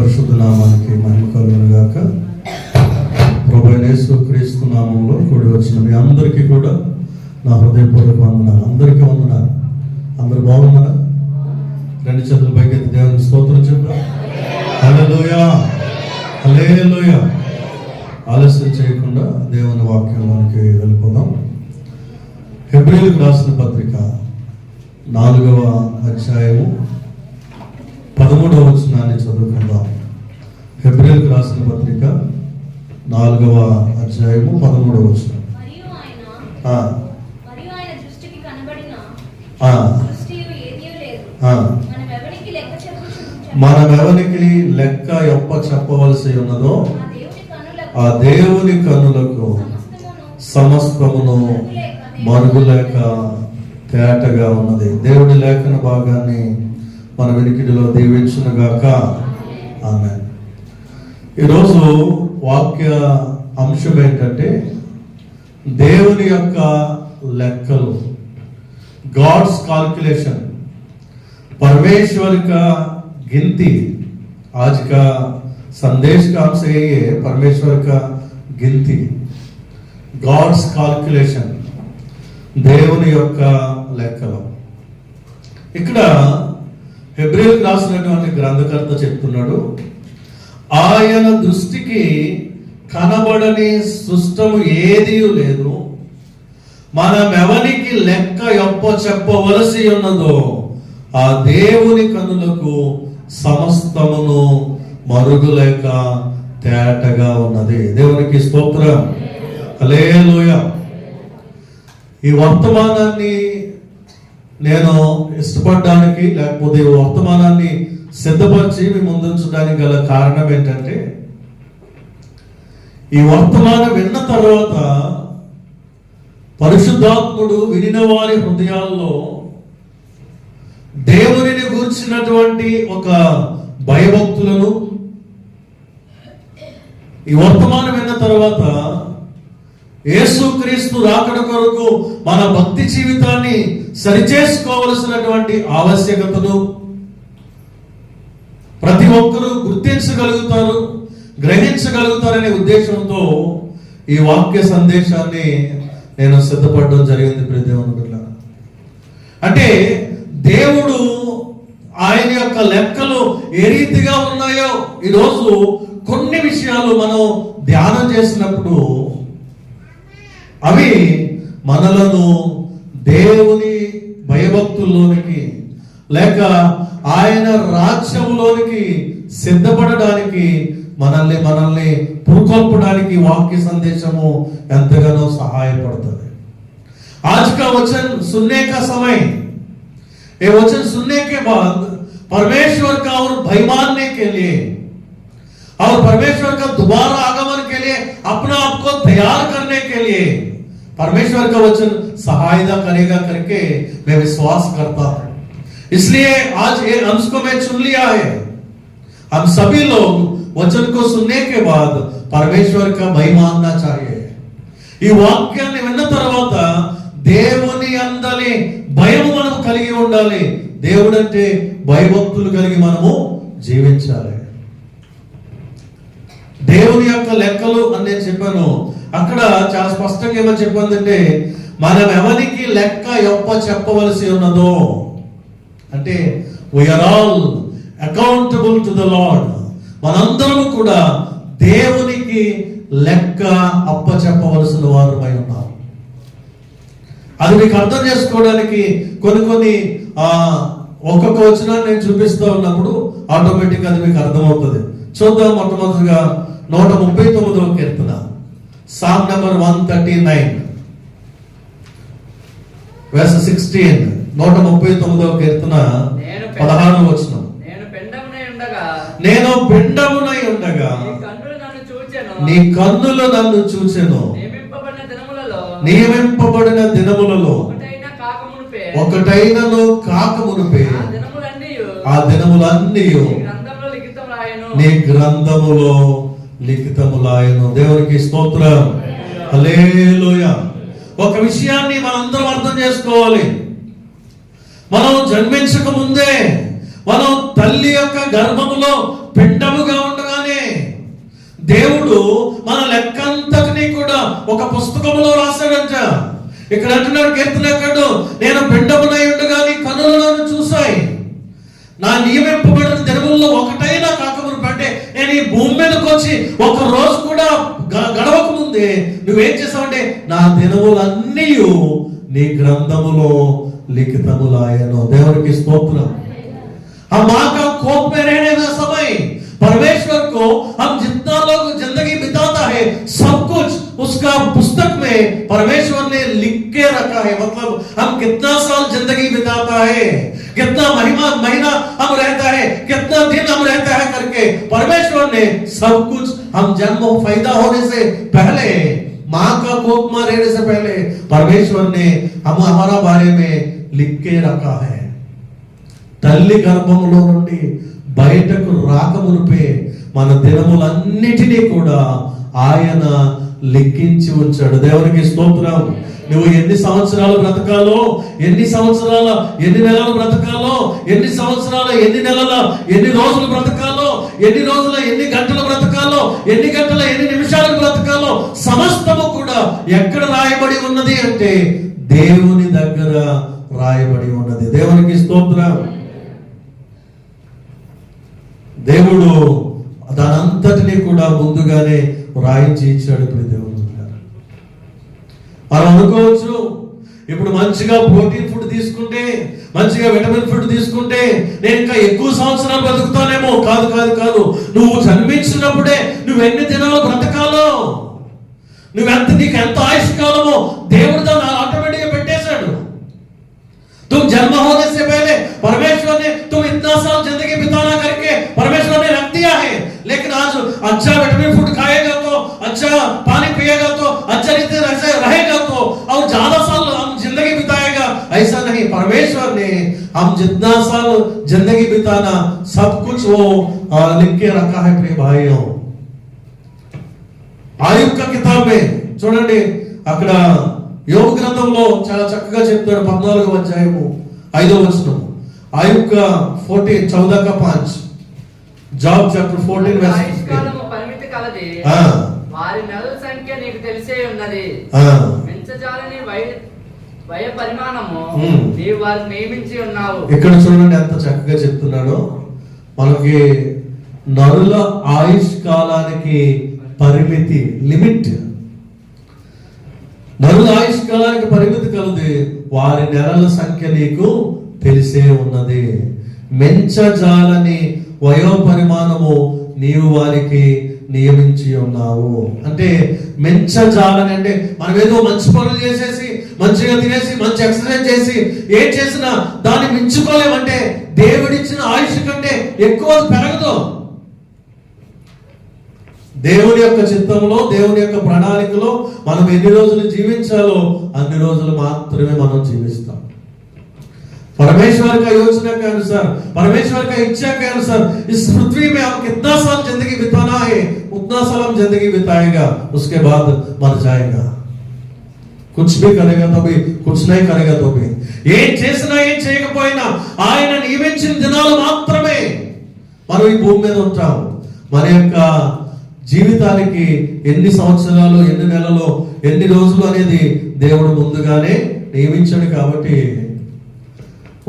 పరిశుద్ధ నామానికి మహిమ కలుగును గాక. ప్రభువైన యేసుక్రీస్తు నామంలో కూడి వచ్చిన మీ అందరికీ కూడా నా హృదయపూర్వక వందనాలు. అందరికీ వందనాలు. అందరు బాగున్నారా? రెండు చేతుల పైకి దేవునికి స్తోత్రం చెప్పారు. హల్లెలూయా, హల్లెలూయా. ఆలస్యం చేయకుండా దేవుని వాక్యంలోనికి వెళ్ళిపోదాం. హెబ్రీయులకు రాసిన పత్రిక 4వ అధ్యాయము 13వ వచనాన్ని చదువుకుందాం. హెబ్రీయులకు రాసిన పత్రిక 4వ అధ్యాయము 13వ వచనం. మనమెవనికి లెక్క ఎప్ప చెప్పవలసి ఉన్నదో ఆ దేవుని కన్నులకు సమస్తమును మరుగులేక తేటగా ఉన్నది. దేవుని లేఖన భాగాన్ని మన వెనికిడిలో దీవించునుగాక. ఆమేన్. ఈరోజు వాక్య అంశం ఏంటంటే దేవుని యొక్క లెక్కలు, గాడ్స్ కాల్కులేషన్, परमेश्वर का गिनती। आज का संदेश का अंश यही है, परमेश्वर का गिनती, गॉड्स కాల్కులేషన్, దేవుని యొక్క లెక్కలు. ఇక్కడ హెబ్రీయులకు రాసినటువంటి గ్రంథకర్త చెప్తున్నాడు, ఆయన దృష్టికి కనబడని సృష్టము ఏదీ లేదు, మనమెవనికి లెక్క ఎప్ప చెప్పవలసి ఉన్నదో ఆ దేవుని కన్నులకు సమస్తమును మరుగులేక తేటగా ఉన్నది. దేవునికి స్తోత్రం, హల్లెలూయా. ఈ వర్తమానాన్ని నేను ఇష్టపడడానికి, లేకపోతే ఈ వర్తమానాన్ని సిద్ధపరిచి మీ ముందుంచడానికి గల కారణం ఏంటంటే, ఈ వర్తమానం విన్న తర్వాత పరిశుద్ధాత్ముడు వినిన వారి హృదయాల్లో దేవునిని గూర్చినటువంటి ఒక భయభక్తులను, ఈ వర్తమానం విన్న తర్వాత యేసుక్రీస్తు రాకడ కొరకు మన భక్తి జీవితాన్ని సరిచేసుకోవలసినటువంటి ఆవశ్యకతను ప్రతి ఒక్కరూ గుర్తించగలుగుతారు, గ్రహించగలుగుతారనే ఉద్దేశంతో ఈ వాక్య సందేశాన్ని నేను సిద్ధపడడం జరిగింది. ప్రియ దేవుని బిడ్డలారా, అంటే దేవుడు ఆయన యొక్క లెక్కలు ఏ రీతిగా ఉన్నాయో ఈరోజు కొన్ని విషయాలు మనం ధ్యానం చేసినప్పుడు అవి మనలను దేవుని భయభక్తుల్లోనికి, లేక ఆయన రాజ్యంలోనికి సిద్ధపడడానికి, మనల్ని పురుకొల్పడానికి వాక్య సందేశము ఎంతగానో సహాయపడుతుంది. आज का वचन सुनने का समय, ये वचन सुनने के बाद परमेश्वर का और भय मानने के लिए और परमेश्वर का दोबारा आगमन के लिए अपना आप को तैयार करने के लिए परमेश्वर का वचन सहायता करेगा करके मैं विश्वास करता हूं. इसलिए आज ये अंश को मैं चुन लिया है. हम सभी लोग वचन को सुनने के बाद परमेश्वर का भय मानना चाहिए. ఈ వాక్యాన్ని విన్న తర్వాత దేవుని అందలి భయము మనము కలిగి ఉండాలి. దేవుడంటే భయభక్తులు కలిగి మనము జీవించాలి. దేవుని యొక్క లెక్కలు అని నేను చెప్పాను. అక్కడ చాలా స్పష్టంగా ఏమని చెప్పిందంటే, మనం ఎవరికి లెక్క ఎప్ప చెప్పవలసి ఉన్నదో, అంటే we are all accountable to the Lord. మనందరము కూడా దేవునికి లెక్క అప్ప చెప్పవలసిన వారమై ఉన్నాం. అది మీకు అర్థం చేసుకోవడానికి కొన్ని ఒక్కొక్క వచనాన్ని నేను చూపిస్తూ ఉన్నప్పుడు ఆటోమేటిక్ అది మీకు అర్థమవుతుంది. చూద్దాం. మొట్టమొదటిగా 139వ కీర్తన, సామ్ నెంబర్ 139 verse 16. 139వ కీర్తన 16వ వచనం. నేను పిండమునై ఉండగా నీ కన్నులు నన్ను చూచెను, నియమింపబడిన దినములలో ఒకటైనను కాకమునుపే ఆ దినములన్నీ నీ గ్రంథములో లిఖితములాయను. దేవునికి స్తోత్రం, హల్లెలూయా. ఒక విషయాన్ని మనందరం అర్థం చేసుకోవాలి. మనం జన్మించక ముందే, మనం తల్లి యొక్క గర్భములో పిండముగా ఉండగానే దేవుడు మన లెక్కంతటినీ కూడా ఒక పుస్తకంలో రాశాడంట. ఇక్కడ అంటున్నాడు కీర్తనకారుడు, నేను పిండమునై ఉండగా నీ కన్నులు నన్ను చూశాయి. నా నియమింపబడిన దినముల్లో ఒకటైనా కాకమునుపు, అంటే నేను ఈ భూమి మీదకి వచ్చి ఒక రోజు కూడా గడవక ముందే నువ్వేం చేసావంటే నా దినములన్నీ నీ గ్రంథములో లిఖితములాయను. దేవునికి స్తోత్రం. हम माँ का कोख में रहने का समय परमेश्वर को हम जितना लोग जिंदगी बिताता है सब कुछ उसका पुस्तक में परमेश्वर ने लिख के रखा है. मतलब हम कितना साल जिंदगी बिताता है, कितना महीना हम रहता है, कितना दिन हम रहता है करके परमेश्वर ने सब कुछ हम जन्म पैदा होने से पहले, माँ का कोख में रहने से पहले परमेश्वर ने हम हमारा बारे में लिख के रखा है. తల్లి గర్భంలో నుండి బయటకు రాకమునిపే మన దినములన్నిటినీ కూడా ఆయన లెక్కించి ఉంచాడు. దేవునికి స్తోత్రం. నువ్వు ఎన్ని సంవత్సరాలు బ్రతకాలో, ఎన్ని సంవత్సరాల ఎన్ని నెలలు బ్రతకాలో, ఎన్ని సంవత్సరాల ఎన్ని నెలల ఎన్ని రోజులు బ్రతకాలో, ఎన్ని రోజుల ఎన్ని గంటలు బ్రతకాలో, ఎన్ని గంటల ఎన్ని నిమిషాలు బ్రతకాలో సమస్తము కూడా ఎక్కడ రాయబడి ఉన్నది అంటే దేవుని దగ్గర రాయబడి ఉన్నది. దేవునికి స్తోత్రం. దేవుడు దానంతటినీ కూడా ముందుగానే రాయించి ఇచ్చాడు. ఇప్పుడు దేవుడు మనం అనుకోవచ్చు, ఇప్పుడు మంచిగా ప్రోటీన్ ఫుడ్ తీసుకుంటే, మంచిగా విటమిన్ ఫుడ్ తీసుకుంటే నేను ఇంకా ఎక్కువ సంవత్సరాలు బ్రతుకుతానేమో. కాదు కాదు కాదు. నువ్వు జన్మించినప్పుడే నువ్వు ఎన్ని దినాలు బ్రతకాలో, నీకు ఎంత ఆయుష్ కాలమో దేవుడు దాన్ని ఆటోమేటిక్ గా పెట్టేశాడు. तुम जन्म होने से पहले परमेश्वर ने तुम इतना साल जिंदगी बिताना करके परमेश्वर ने रख दिया है. लेकिन आज अच्छा विटामिन फूड खाएगा तो, अच्छा पानी पिएगा तो, अच्छा रीति से रहेगा तो और ज्यादा साल हम जिंदगी बिताएगा, ऐसा नहीं. परमेश्वर ने हम जितना साल जिंदगी बिताना सब कुछ वो लिख के रखा है. प्रिय भाइयों, आयुब का किताब में చూడండి, అక్కడ యోబు గ్రంథంలో చాలా చక్కగా చెప్తాడు. 14వ అధ్యాయము 5వ వచనం. आयुब का 14 14 का 5. Job chapter 14 verse 15. పరిమితి కలది, వారి నెలల సంఖ్య నీకు తెలిసే ఉన్నది. మించజాలని వయ పరిమాణము నీవు వారిని నియమించి ఉన్నావు. ఇక్కడ చూడండి ఎంత చక్కగా చెప్తున్నాడో. మనకి నరుల ఆయుష్ కాలానికి పరిమితి, లిమిట్. నరుల ఆయుష్ కాలానికి పరిమితి కలది, వారి నెలల సంఖ్య నీకు తెలిసే ఉన్నది. మెంచజాలని వయో పరిమాణము నీవు వారికి నియమించి ఉన్నావు. అంటే మెంచజాలని అంటే మనం ఏదో మంచి పనులు చేసేసి, మంచిగా తినేసి, మంచి ఎక్సర్సైజ్ చేసి ఏం చేసినా దాన్ని మించుకోలేమంటే దేవుడిచ్చిన ఆయుష్ కంటే ఎక్కువ పెరగదు. దేవుని యొక్క చిత్తంలో, దేవుని యొక్క ప్రణాళికలో మనం ఎన్ని రోజులు జీవించాలో అన్ని రోజులు మాత్రమే మనం జీవిస్తాం. परमेश्वर का योजना के अनुसार, परमेश्वर का इच्छा के अनुसार इस पृथ्वी में हम कितना साल जिंदगी बिताना है उतना साल हम जिंदगी बिताएगा, उसके बाद मर जाएगा. कुछ भी करेगा तो भी, कुछ नहीं करेगा तो भी, ఏం చేసినా ఏం చేయకపోయినా ఆయన నియమించిన దినాలు మాత్రమే మనం ఈ భూమి మీద ఉంటాం. మన యొక్క జీవితానికి ఎన్ని సంవత్సరాలు, ఎన్ని నెలలు, ఎన్ని రోజులు అనేది దేవుడు ముందుగానే నియమించాడు. కాబట్టి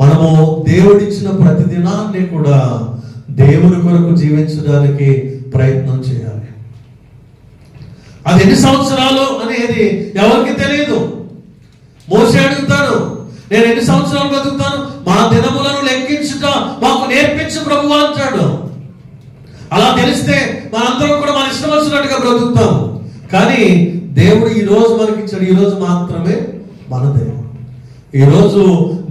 మనము దేవుడిచ్చిన ప్రతి దినాన్ని కూడా దేవుని కొరకు జీవించడానికి ప్రయత్నం చేయాలి. అది ఎన్ని సంవత్సరాలు అనేది ఎవరికి తెలియదు. మోషే అడుగుతాడు, నేను ఎన్ని సంవత్సరాలు బతుకుతాను, మా దినములను లెక్కించుట మాకు నేర్పించు ప్రభువా అంటాడు. అలా తెలిస్తే మనందరం కూడా మన ఇష్టం వచ్చినట్టుగా బ్రతుకుతాం. కానీ దేవుడు ఈ రోజు మనకి ఇచ్చాడు. ఈ రోజు మాత్రమే మన దేవుడు. ఈ రోజు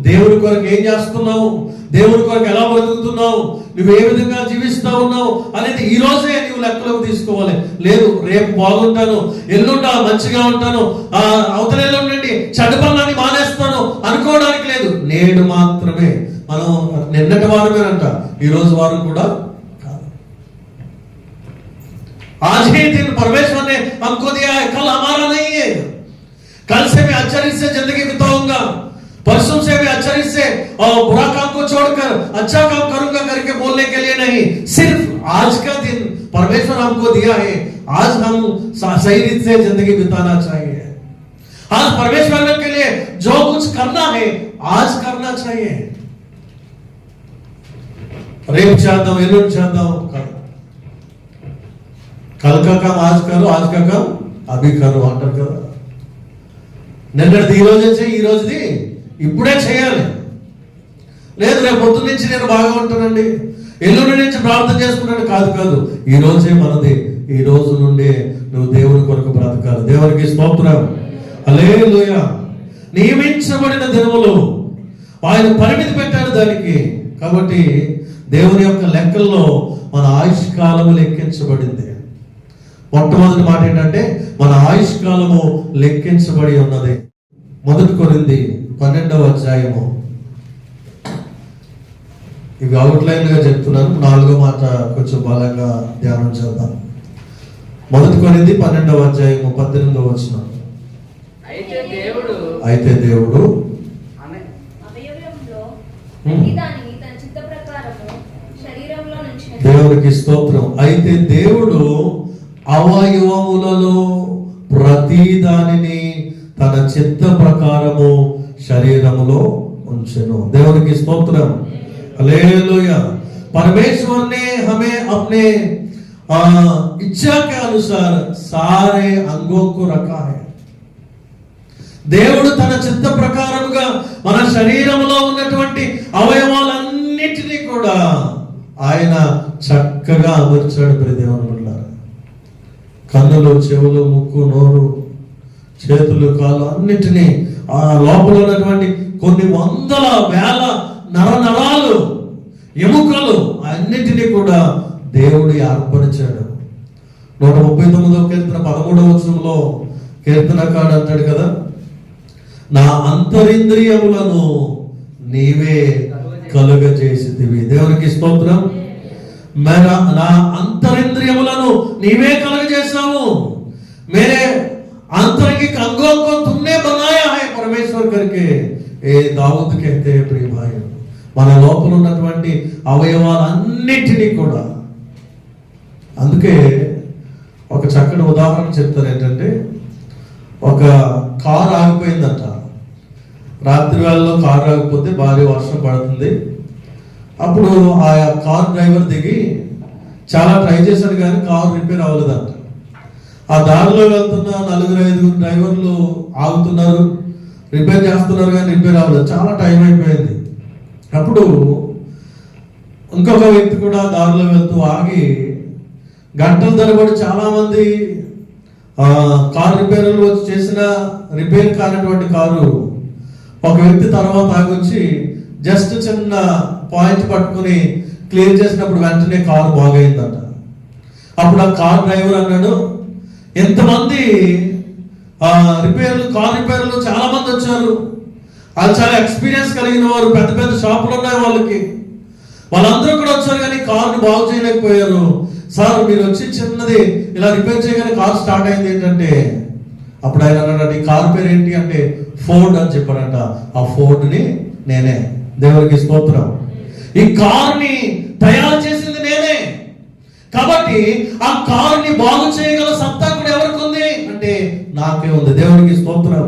దేవుడి కొరకు ఏం చేస్తున్నావు, దేవుడి కొరకు ఎలా బ్రతుకుతున్నావు, నువ్వు ఏ విధంగా జీవిస్తా ఉన్నావు అనేది ఈ రోజే నువ్వు లెక్కలోకి తీసుకోవాలి. లేదు రేపు బాగుంటాను, ఎల్లుండా మంచిగా ఉంటాను, అవతల నుండి చెడ్డ పనులని మానేస్తాను అనుకోవడానికి లేదు. నేడు మాత్రమే. మనం నిన్నటి వారమేనంట, ఈ రోజు వారం కూడా కాదు. आज ही दिन परमेश्वर ने हमको दिया है, कल हमारा नहीं है. कल से मैं अच्छे से जिंदगी बिताऊंगा, परसों से मैं अच्छे से और बुरा काम को छोड़कर अच्छा काम करूंगा करके बोलने के लिए नहीं. सिर्फ आज का दिन परमेश्वर हमको दिया है, आज हम सही रीत से जिंदगी बिताना चाहिए। आज परमेश्वर के लिए जो कुछ करना है आज करना चाहिए। रेप చేద్దాం, ఎల్లుండి చేద్దాం కాదు, कल का काम आज करो, आज का काम అభి కరో అంటారు కదా. నిన్నటిది ఈ రోజే చేయి, ఈ రోజుది ఇప్పుడే చేయాలి. లేదు రేపు పొద్దు నుంచి నేను బాగా ఉంటానండి, ఎల్లుండి నుంచి ప్రార్థన చేసుకుంటాను కాదు కాదు, ఈ రోజే మనది. ఈ రోజు నుండి నువ్వు దేవుని కొరకు బ్రతకాలి. దేవునికి స్తోత్రం, హల్లెలూయా. నియమించబడిన దినములు ఆయన పరిమితి పెట్టాడు దానికి. కాబట్టి దేవుని యొక్క లెక్కల్లో మన ఆయుష్ కాలము లెక్కించబడింది. మొట్టమొదటి మాట ఏంటంటే మన ఆయుష్ కాలము లెక్కించబడి ఉన్నది. 1 కొరింథీ 12వ అధ్యాయము. ఇవి అవుట్లైన్ గా చెప్తున్నాను, 4వ మాట కొంచెం బలంగా ధ్యానం చేద్దాం. 1 కొరింథీ 12వ అధ్యాయము 18వ వచనం. అయితే దేవుడు దేవునికి స్తోత్రం. అయితే దేవుడు అవయవములలో ప్రతి దానిని తన చిత్త ప్రకారము శరీరములో ఉంచెను. దేవునికి స్తోత్రం, हालेलुया। परमेश्वर ने हमें अपने इच्छा के अनुसार सारे अंगों को रखा है। దేవుడు తన చిత్త ప్రకారముగా మన శరీరంలో ఉన్నటువంటి అవయవాలన్నిటినీ కూడా ఆయన చక్కగా అమర్చాడు. ప్రియ దేవుని బిడ్డలారా, కన్నులు, చెవులు, ముక్కు, నోరు, చేతులు, కాళ్ళు అన్నిటినీ ఆ లోపల ఉన్నటువంటి కొన్ని వందల వేల నరాలు, ఎముకలు అన్నిటినీ కూడా దేవుడు అర్పణించాడు. 139వ కీర్తన 13వ వచనంలో కీర్తనకారుడు అంటాడు కదా, నా అంతరింద్రియములను నీవే కలుగజేసితివి. దేవునికి స్తోత్రం. నా అంతరింద్రియములను నీవే కలుగజేసావు. मेरे आंतरिक अंगों को तुमने बनाया है परमेश्वर करके ఏ దావూద్ कहते हैं ప్రియ భాయి, మన లోపల ఉన్నటువంటి అవయవాలన్నిటినీ కూడా. అందుకే ఒక చక్కటి ఉదాహరణ చెప్తారు. ఏంటంటే ఒక కారు ఆగిపోయిందంట. రాత్రి వేళలో కారు ఆగిపోతే భారీ వర్షం పడుతుంది. అప్పుడు ఆ కార్ డ్రైవర్ దిగి చాలా ట్రై చేశాడు కానీ కారు రిపేర్ అవ్వలేదంట. ఆ దారిలో వెళ్తున్న 4-5 డ్రైవర్లు ఆగుతున్నారు, రిపేర్ చేస్తున్నారు కానీ రిపేర్ అవ్వలేదు. చాలా టైం అయిపోయింది. అప్పుడు ఇంకొక వ్యక్తి కూడా దారిలో వెళ్తూ ఆగి గంటల తరబడి చాలా మంది కారు రిపేర్లు వచ్చి చేసిన రిపేర్ కానటువంటి కారు ఒక వ్యక్తి తర్వాత ఆగొచ్చి జస్ట్ చిన్న పాయింట్ పట్టుకుని క్లియర్ చేసినప్పుడు వెంటనే కారు బాగైందట. అప్పుడు ఆ కార్ డ్రైవర్ అన్నాడు, ఎంతమంది కార్ రిపేర్లు చాలా మంది వచ్చారు, వాళ్ళు చాలా ఎక్స్పీరియన్స్ కలిగిన వారు, పెద్ద పెద్ద షాపులు ఉన్నాయి వాళ్ళకి, వాళ్ళందరూ కూడా వచ్చారు కానీ కారుని బాగు చేయలేకపోయారు. సార్ మీరు వచ్చి చిన్నది ఇలా రిపేర్ చేయగానే కార్ స్టార్ట్ అయింది ఏంటంటే, అప్పుడు ఆయన అన్నాడు, ఈ కార్ పేరు ఏంటి అంటే ఫోర్డ్ అని చెప్పాడంట. ఆ ఫోర్డ్ని నేనే. దేవునికి స్తోత్రం. ఈ కార్ని తయారు చేసింది నేనే. కాబట్టి ఆ కార్ని బాగు చేయగల సత్తా కూడా ఎవరికి ఉంది అంటే నాకే ఉంది. దేవునికి స్తోత్రం.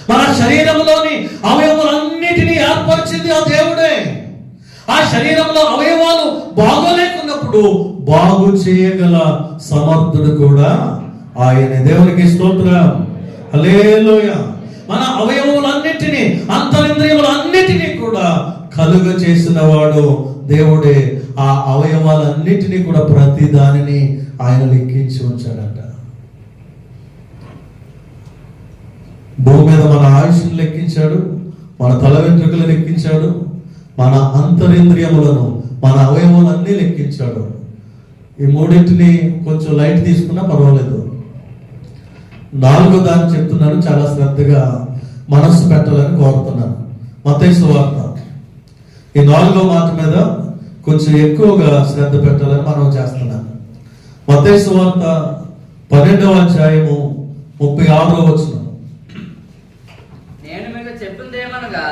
మన శరీరంలోని అవయవాలన్నిటినీ ఏర్పరిచింది ఆ దేవుడే. ఆ శరీరంలో అవయవాలు బాగోలేకున్నప్పుడు బాగు చేయగల సమర్థుడు కూడా ఆయనే. దేవునికి స్తోత్రం, హల్లెలూయా. మన అవయవాలన్నిటినీ, అంతరింద్రియములన్నిటినీ కూడా కలుగ చేసిన వాడు దేవుడే. ఆ అవయవాలన్నిటినీ కూడా ప్రతి దానిని ఆయన లెక్కించి ఉంచాడట. భూమి మీద మన ఆయుష్ను లెక్కించాడు, మన తల వెంట్రుకలు లెక్కించాడు, మన అంతరింద్రియములను, మన అవయవాలన్నీ లెక్కించాడు. ఈ మూడింటిని కొంచెం లైట్ తీసుకున్నా పర్వాలేదు. 4వ దాన్ని చెప్తున్నాను, చాలా శ్రద్ధగా మనస్సు పెట్టాలని కోరుతున్నాను. మత్తయి సువార్త ఈ 4వ మాట మీద కొంచెం ఎక్కువగా శ్రద్ధ పెట్టాలని మనం చేస్తున్నాను. మత్తయి సువార్త 12వ అధ్యాయము 36వ వచనం. నేను మీకు చెప్పిందేమనగా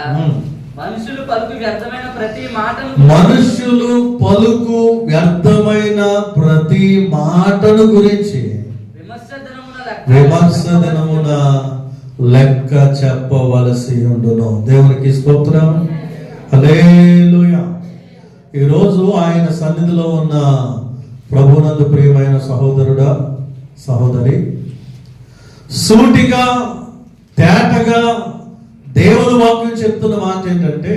మనుషులు పలుకు వ్యర్థమైన ప్రతి మాటను మనుష్యులు పలుకు వ్యర్థమైన ప్రతి మాటను గురించి విమర్శ దినమున లెక్క చెప్పవలసి ఉండును. దేవునికి స్తోత్రం. హల్లెలూయా. ఈరోజు ఆయన సన్నిధిలో ఉన్న ప్రభునందు ప్రియమైన సహోదరుడా, సహోదరి, సూటిగా తేటగా దేవుని వాక్యం చెప్తున్న మాట ఏంటంటే,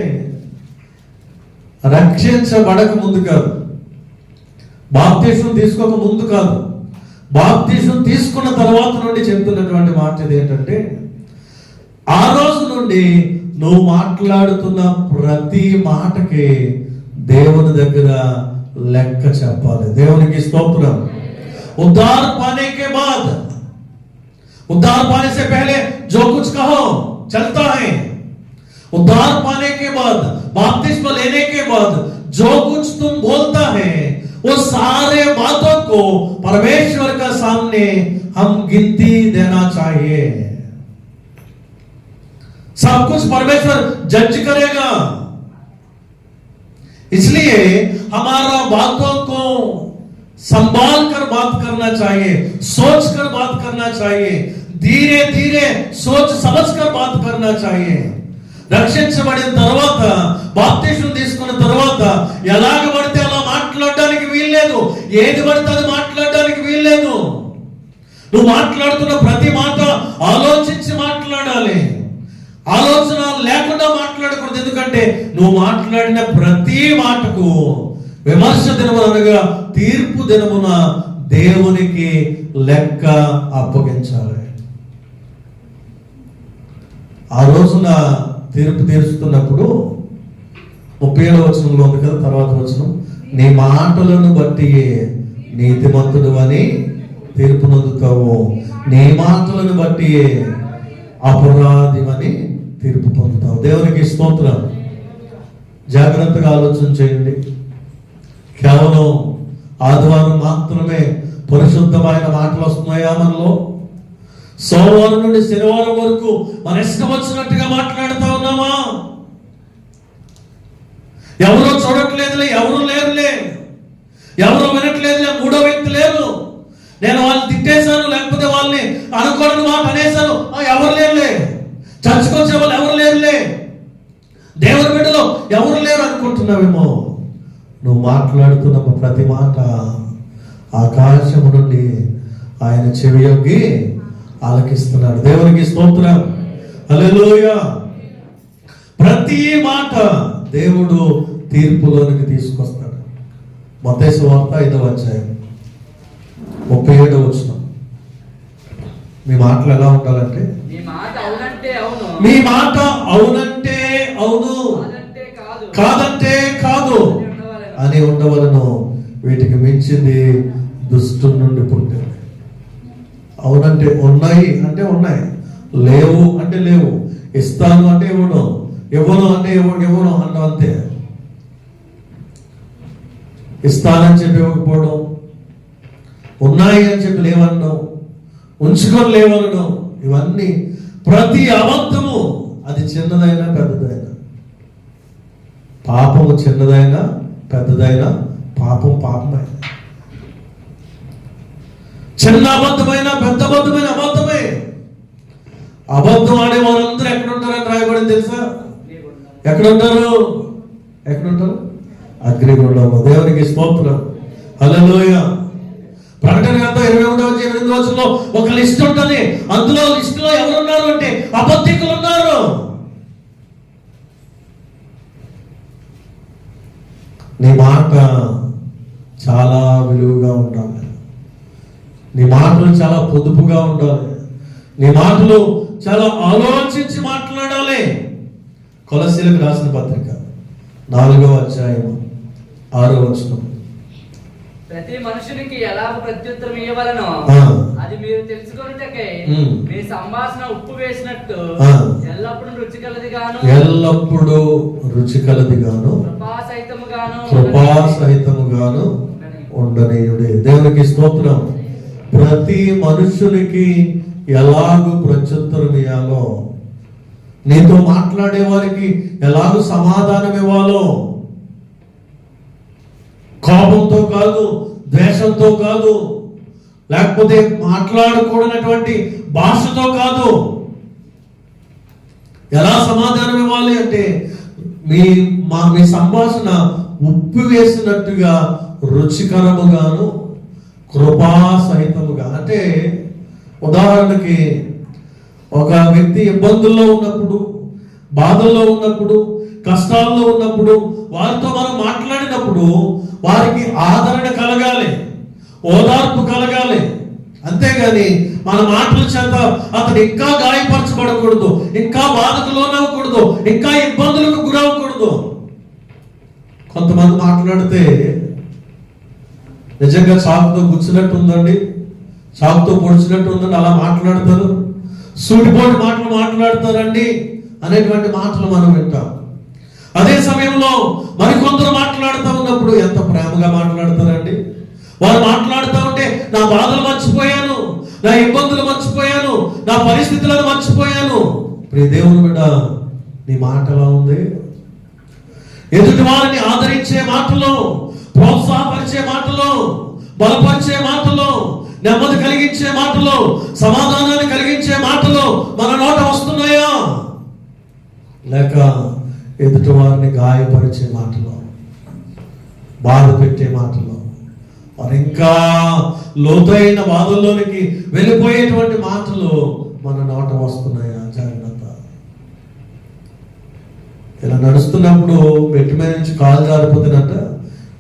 రక్షించబడక ముందు కాదు, బాప్తిసం తీసుకోక ముందు కాదు, బాప్తిసం తీసుకున్న తర్వాత నుండి చెప్తున్నటువంటి మాట ఏంటంటే, ఆ రోజు నుండి నువ్వు మాట్లాడుతున్న ప్రతి మాటకి దేవుని దగ్గర లెక్క చెప్పాలి. దేవునికి స్తోత్రం. उद्धार पाने के बाद, उद्धार पाने से पहले जो कुछ कहो चलता है, उद्धार पाने के बाद, बपतिस्मा लेने के बाद जो कुछ तुम बोलता है, वो सारे बातों को परमेश्वर का सामने हम गिनती देना चाहिए. सब कुछ परमेश्वर जज करेगा. इसलिए हमारा बातों को संभाल कर बात करना चाहिए, सोच कर बात करना चाहिए, धीरे धीरे सोच समझ कर बात करना चाहिए. రక్షించబడిన తర్వాత, బాప్తిసం తీసుకున్న తర్వాత ఎలాగ పడితే అలా మాట్లాడడానికి వీల్లేదు, ఏది పడితే అది మాట్లాడడానికి వీల్లేదు. నువ్వు మాట్లాడుతున్న ప్రతి మాట ఆలోచించి మాట్లాడాలి. ఆలోచన లేకుండా మాట్లాడకూడదు. ఎందుకంటే నువ్వు మాట్లాడిన ప్రతి మాటకు విమర్శ దినమున అనగా తీర్పు దినమున దేవునికి లెక్క అప్పగించాలి. ఆ రోజున తీర్పు తీర్చుతున్నప్పుడు 37వ వచనంలో ఉంది కదా, తర్వాత వచనం, నీ మాటలను బట్టి నీతిమంతుడు అని తీర్పు నొందుతావు, నీ మాటలను బట్టి అపరాధివని తీర్పు పొందుతావు. దేవునికి స్తోత్రం. జాగ్రత్తగా ఆలోచన చేయండి. కేవలం ఆదివారం మాత్రమే పరిశుద్ధమైన మాటలు వస్తున్నాయా మనలో? సోమవారం నుండి శనివారం వరకు మన ఇష్టం వచ్చినట్టుగా మాట్లాడుతూ ఉన్నామా? ఎవరో చూడట్లేదులే, ఎవరు లేరులే, ఎవరు వినట్లేదులే, మూడో వ్యక్తి లేరు, నేను వాళ్ళని తిట్టేశాను, లేకపోతే వాళ్ళని అనుకోని మాట అనేశాను, ఎవరు లేరులే, చర్చకు వచ్చే వాళ్ళు ఎవరు లేరులే, దేవుని బిడ్డలో ఎవరు లేరు అనుకుంటున్నావేమో. నువ్వు మాట్లాడుతున్న ప్రతి మాట ఆకాశము నుండి ఆయన చెవియొగ్గి ఆలకిస్తున్నాడు. దేవునికి స్తోత్రం. హల్లెలూయా. ప్రతి మాట దేవుడు తీర్పులోనికి తీసుకొస్తాడు. మత్తయి సువార్త 5వ అధ్యాయం 37వ వచనం. మీ మాటలు ఎలా ఉండాలంటే, మీ మాట అవునంటే అవును, కాదంటే కాదు అని ఉండవలను. వీటికి మించింది దుష్టుని నుండి పుట్టింది. అవునంటే ఉన్నాయి అంటే ఉన్నాయి, లేవు అంటే లేవు, ఇస్తాను అంటే ఇవ్వను, ఇవ్వను అంటే ఇవ్వను అన్న అంతే. ఇస్తానని చెప్పి ఇవ్వకపోవడం, ఉన్నాయి అని చెప్పి లేవనడం, ఉంచుకొని లేవనడం, ఇవన్నీ ప్రతి అబద్ధము, అది చిన్నదైనా పెద్దదైనా, పాపము చిన్నదైనా పెద్దదైనా, పాపం పాపమే. చిన్న అబద్ధమైన పెద్ద అబద్ధమైన అబద్ధమే. అబద్ధం ఆడే వారందరూ ఎక్కడ ఉంటారని రాయబడింది తెలుసా? ఎక్కడ ఉంటారు? అగ్నిగుండము. దేవునికి స్తోత్రం. హల్లెలూయా. ప్రకటన గ్రంథం 28వ రోజుల్లో ఒక లిస్ట్ ఉంటుంది. అందులో లిస్టులో ఎవరున్నారు అంటే అబద్ధికులు ఉన్నారు. నీ మాట చాలా విలువగా ఉండాలి. నీ మాటలు చాలా పొదుపుగా ఉండాలి. నీ మాటలు చాలా ఆలోచించి మాట్లాడాలి. కొలస్సీలకు రాసిన పత్రిక 4వ అధ్యాయం 6వ వచనం. ప్రతి మనుషునికి ఎలా ప్రత్యుత్తరం ఇవ్వవలెనో అది మీరు తెలుసుకొనుటకై మీ సంభాషణ ఉప్పు వేసినట్టు ఎల్లప్పుడూ రుచికలదిగాను కృపాసహితముగాను ఉండనీయుడే. దేవునికి స్తోత్రం. ప్రతి మనుషునికి ఎలాగూ ప్రత్యుత్తరం ఇవ్వాలో, నీతో మాట్లాడే వారికి ఎలాగూ సమాధానం ఇవ్వాలో, కోపంతో కాదు, ద్వేషంతో కాదు, లేకపోతే మాట్లాడకూడనటువంటి భాషతో కాదు. ఎలా సమాధానం ఇవ్వాలి అంటే మీ సంభాషణ ఉప్పు వేసినట్టుగా రుచికరముగాను కృపా సహితముగా. అంటే ఉదాహరణకి ఒక వ్యక్తి ఇబ్బందుల్లో ఉన్నప్పుడు, బాధల్లో ఉన్నప్పుడు, కష్టాల్లో ఉన్నప్పుడు వారితో మనం మాట్లాడినప్పుడు వారికి ఆదరణ కలగాలి, ఓదార్పు కలగాలి. అంతేగాని మన మాటల చేత అతను ఇంకా గాయపరచబడకూడదు, ఇంకా బాధకు లోనవ్వకూడదు, ఇంకా ఇబ్బందులకు గురవ్వకూడదు. కొంతమంది మాట్లాడితే నిజంగా చాకుతో గుచ్చినట్టు ఉందండి, చాకుతో పొడిచినట్టు ఉందండి, అలా మాట్లాడతారు. సూటిపోటి మాటలు మాట్లాడతారండి అనేటువంటి మాటలు మనం వింటాం. అదే సమయంలో మరికొందరు మాట్లాడుతూ ఉన్నప్పుడు ఎంత ప్రేమగా మాట్లాడతారండి. వారు మాట్లాడుతూ ఉంటే నా బాధలు మర్చిపోయాను, నా ఇబ్బందులు మర్చిపోయాను, నా పరిస్థితులను మర్చిపోయాను. ప్రియ దేవుని బిడ్డ, నీ మాట ఎలా ఉంది? ఎదుటి వారిని ఆదరించే మాటలు, ప్రోత్సాహపరిచే మాటలు, బలపరిచే మాటలు, నెమ్మది కలిగించే మాటలు, సమాధానాన్ని కలిగించే మాటలు మన నోట వస్తున్నాయా? లేక ఎదుటి వారిని గాయపరిచే మాటలు, బాధ పెట్టే మాటలు, వారు ఇంకా లోతైన బాధల్లోనికి వెళ్ళిపోయేటువంటి మాటలు మన నోట వస్తున్నాయా? జాగ్రత్త. ఇలా నడుస్తున్నప్పుడు మెట్టి మీద నుంచి కాలు జారిపోతేనట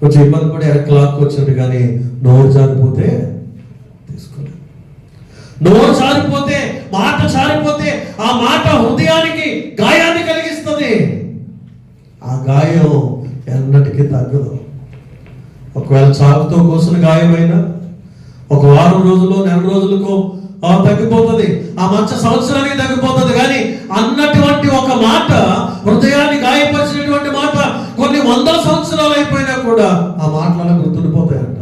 కొంచెం ఇబ్బంది పడి వెనక్కి లాక్కొచ్చాడు, కానీ నోరు జారిపోతే తీసుకోలేదు. నోరు జారిపోతే, మాట జారిపోతే ఆ మాట హృదయానికి గాయాన్ని కలిగిస్తుంది. ఆ గాయం ఎన్నటికీ తగ్గదు. ఒకవేళ చాకుతో కోసిన గాయమైనా ఒక వారం రోజులు, నెల రోజులకు తగ్గిపోతుంది, ఆ మచ్చ సంవత్సరానికి తగ్గిపోతుంది. కానీ అన్నటువంటి ఒక మాట, హృదయాన్ని గాయపరిచినటువంటి మాట కొన్ని వందల సంవత్సరాలు అయిపోయినా కూడా ఆ మాటలు అలా గుర్తుండిపోతాయంట.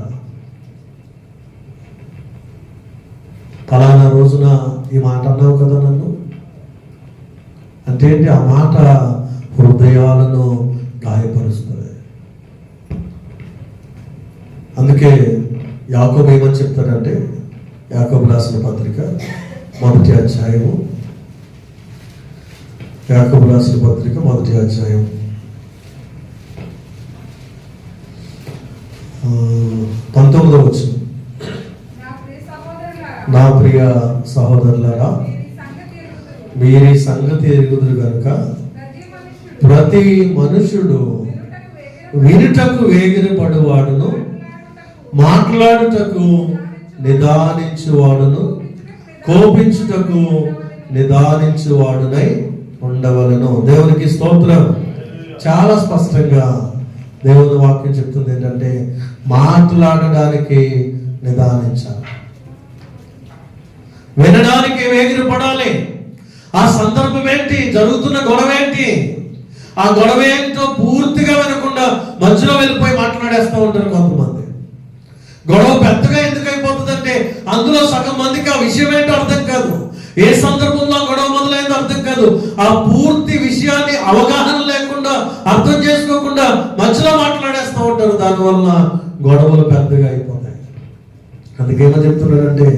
ఫలానా రోజున ఈ మాట అన్నావు కదా నన్ను అంటే ఏంటి? ఆ మాట హృదయాలను గాయపరుస్తుంది. అందుకే యాకోబు ఏమని చెప్తాడంటే, యాకోబు రాసిన పత్రిక 1వ అధ్యాయము, యాకోబు రాసిన పత్రిక 1వ అధ్యాయం 19వ వచనం, నా ప్రియ సహోదరులారా, మీరీ సంగతి ఎరుగుదురు గనుక ప్రతి మనుషుడు వినుటకు వేగిరపడువాడును, మాట్లాడుటకు నిదానించువాడును, కోపించుటకు నిదానించువాడునై ఉండవలను. దేవునికి స్తోత్రం. చాలా స్పష్టంగా దేవుని వాక్యం చెప్తుంది ఏంటంటే, మాట్లాడడానికి నిదానించాలి, వినడానికి వేగిరపడాలి. ఆ సందర్భం ఏంటి, జరుగుతున్న గొడవ ఏంటి, ఆ గొడవ ఏంటో పూర్తిగా వినకుండా మధ్యలో వెళ్ళిపోయి మాట్లాడేస్తూ ఉంటారు కొంతమంది. గొడవ పెద్దగా ఎందుకు అయిపోతుందంటే అందులో సగం మందికి ఆ విషయం ఏంటో అర్థం కాదు, ఏ సందర్భంలో గొడవ మొదలైందో అర్థం కాదు. ఆ పూర్తి విషయాన్ని అవగాహన లేకుండా, అర్థం చేసుకోకుండా మధ్యలో మాట్లాడేస్తూ ఉంటారు. దానివల్ల గొడవలు పెద్దగా అయిపోతాయి. అందుకేమో చెప్తున్నాడంటే,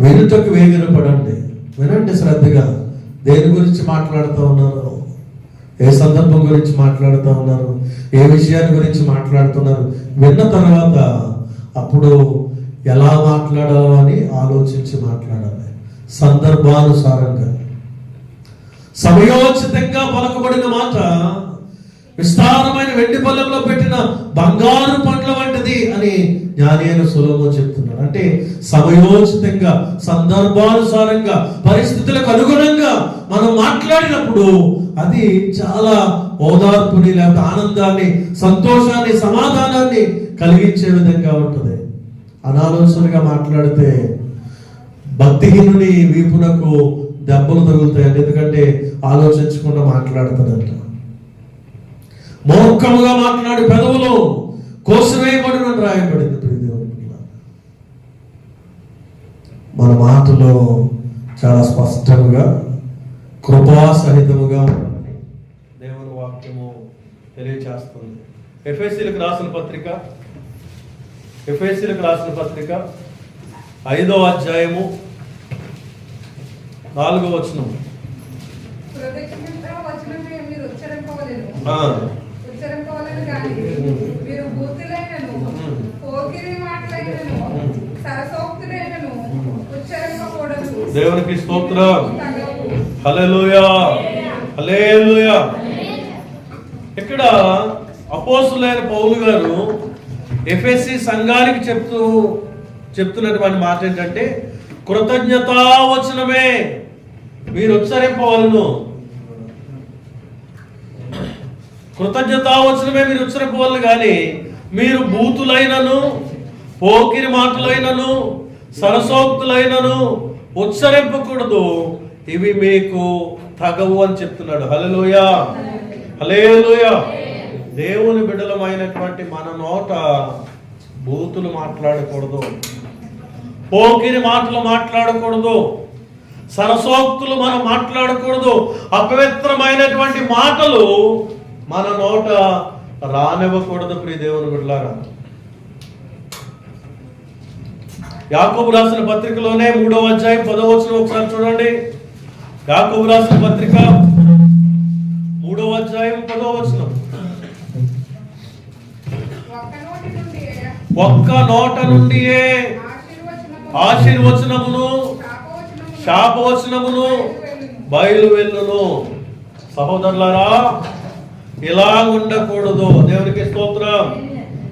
వినుటకు వేగిరపడండి, వినండి శ్రద్ధగా. దేని గురించి మాట్లాడుతూ ఉన్నారు, ఏ సందర్భం గురించి మాట్లాడుతూ ఉన్నారు, ఏ విషయాన్ని గురించి మాట్లాడుతున్నారు, విన్న తర్వాత అప్పుడు ఎలా మాట్లాడాలని ఆలోచించి మాట్లాడాలి. సందర్భానుసారంగా, సమయోచితంగా పలకబడిన మాట విస్తారమైన వెండి పళ్ళెంలో పెట్టిన బంగారు పండ్ల వంటిది అని జ్ఞాని అయిన సొలొమోను చెప్తున్నాడు. అంటే సమయోచితంగా, సందర్భానుసారంగా, పరిస్థితులకు అనుగుణంగా మనం మాట్లాడినప్పుడు అది చాలా ఓదార్పుని, లేకపోతే ఆనందాన్ని, సంతోషాన్ని, సమాధానాన్ని కలిగించే విధంగా ఉంటుంది. అనాలోచనగా మాట్లాడితే భక్తిహీనుని వీపునకు దెబ్బలు తగులుతాయండి. ఎందుకంటే ఆలోచించకుండా మాట్లాడుతాడంట. మూర్ఖముగా మాట్లాడి పెదవులు కోసివేయబడిన రాయబడింది. మన మాటలో చాలా స్పష్టంగా, కృపా సహితముగా దేవుని వాక్యము తెలియచేస్తుంది. ఎఫెసీయులకు రాసిన పత్రిక ఎఫెసీయులకు రాసిన పత్రిక 5వ అధ్యాయము 4వ వచనం. దేవునికి స్తోత్రం. హల్లెలూయా, హల్లెలూయా. ఇక్కడ అపోస్తలుడైన పౌలు గారు ఎఫెసీ సంఘానికి చెప్తున్నటువంటి మాట ఏంటంటే, కృతజ్ఞతావచనమే మీరు ఉచ్చరింపవలను. కృతజ్ఞతావచనమే మీరు ఉచ్చరింపవలను, కానీ మీరు బూతులైనను, పోకిరి మాటలైనను, సరసోక్తులైనను ఉచ్చరింపకూడదు, ఇవి మీకు తగవు అని చెప్తున్నాడు. హల్లెలూయా, హల్లెలూయా. దేవుని బిడ్డలమైనటువంటి మన నోట బూతులు మాట్లాడకూడదు, పోకిరి మాటలు మాట్లాడకూడదు, సరసోక్తులు మనం మాట్లాడకూడదు, అపవిత్రమైనటువంటి మాటలు మన నోట రానివ్వకూడదు. ప్రియ దేవుని బిడ్డలారా, యాకోబు రాసిన పత్రికలోనే 3వ అధ్యాయం 10వ వచనం ఒకసారి చూడండి. యాకోబు రాసిన పత్రిక 3వ అధ్యాయం 10వ వచనం. ఒక్క నోట నుండియే ఆశీర్వచనమును శాపవచనమును బయలు వెళ్ళును. సహోదరులారా, ఇలా ఉండకూడదు. దేవునికి స్తోత్రం.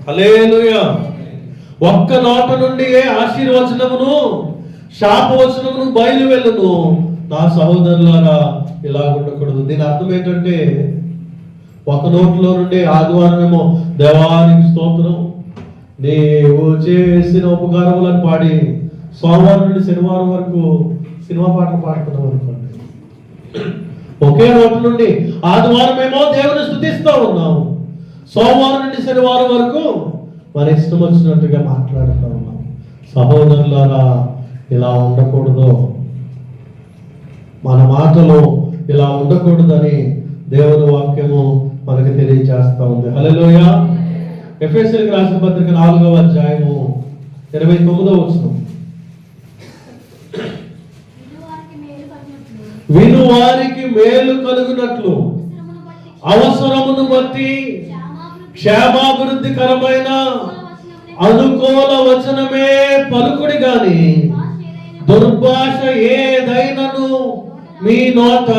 హల్లెలూయా. ఒక్క నోట నుండియే ఆశీర్వచనమును శాపవచనమును బయలు వెళ్ళును. నా సహోదరులారా, ఇలా ఉండకూడదు. దీని అర్థం ఏంటంటే, ఒక నోట్లో నుండి ఆదివారం ఏమో దేవానికి స్తోత్రం, నీవు చేసిన ఉపకారములను పాడి, సోమవారం నుండి శనివారం వరకు సినిమా పాటలు పాడుతున్నాం అనుకోండి. ఒకే నోటి నుండి ఆదివారం ఏమో దేవుని స్తుతిస్తూ ఉన్నాము, సోమవారం నుండి శనివారం వరకు మన ఇష్టం వచ్చినట్టుగా మాట్లాడుతూ ఉన్నాం. సహోదరులారా, ఇలా ఉండకూడదు. మన మాటలు ఇలా ఉండకూడదని దేవుని వాక్యము మనకు తెలియజేస్తా ఉంది. హల్లెలూయా. ఎఫెసీయులకు రాసిన పత్రిక 4వ అధ్యాయము 29వ వచనం. వినువారికి మేలు కలుగునట్లు అవసరమును బట్టి క్షేమాభివృద్ధికరమైన అనుకూల వచనమే పలుకుడి, గాని దుర్భాష ఏదైనను మీ నోట